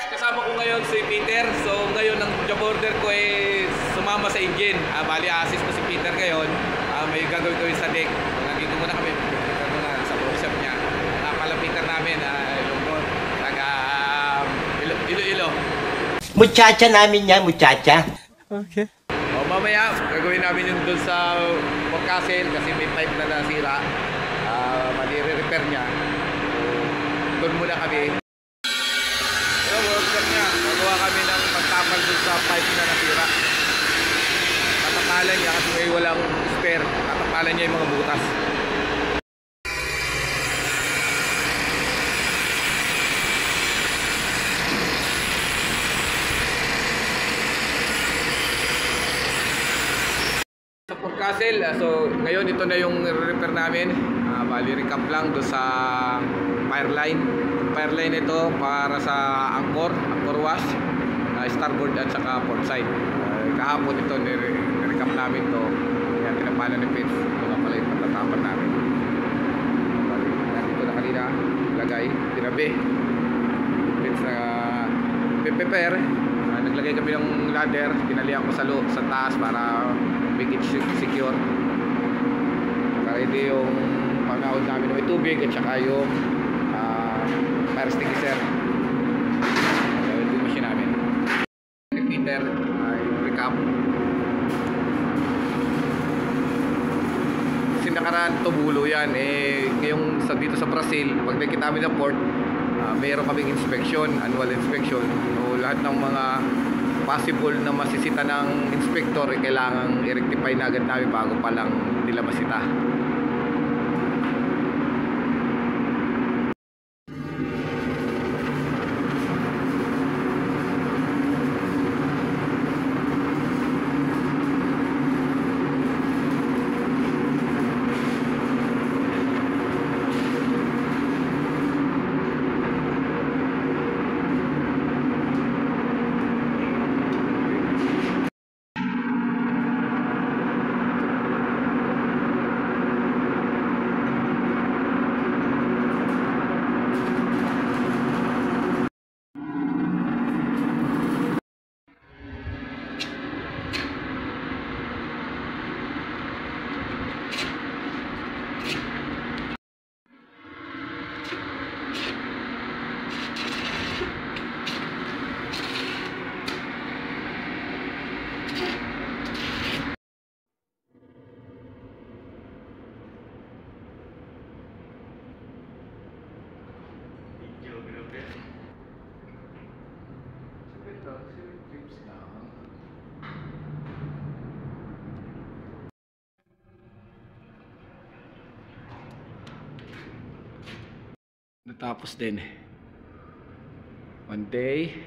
Kasama ko ngayon si Peter. So ngayon ang job order ko ay sumama sa engine. Bali assist ko si Peter ngayon. May gagawin ko sa deck. So, nandito muna kami. Sa workshop niya. Napalapitan namin. Lungkot. Iloilo. Muchacha namin yan, muchacha. Okay. O mamaya, gagawin namin yun doon sa Port Castle kasi may pipe na nasira. Mali-repair niya. So, doon muna kami. So, workshop niya. Magawa kami ng pagtapal doon sa pipe na nasira. Tatapalan niya kasi may walang spare. Tatapalan niya yung mga butas. Sa Port Castle, so ngayon ito na yung repair namin. Bali recap lang do sa fireline. Fireline ito para sa anchor wash, starboard at saka port side. Kahapon ito ni-recap namin to. Yan tinapalan ni Pits. Ito na pala yung pagtatapan namin. Bali, dito na kanina lagay, tinabi. Pits na prepare. Naglagay kami ng ladder, tinalihan ko sa taas para make it secure. Para hindi yung panahon namin ng tubig at saka yung fire extinguisher. Ito yung machine namin. Peter, yung recap. Kasi nakaraan tubulo yan. Ngayong dito sa Brazil, pag nakita namin ng port, mayroon kaming inspection, annual inspection. So, lahat ng mga possible na masisita ng inspector kailangang i-rectify na agad namin bago pa lang nila masita. Natapos din. One day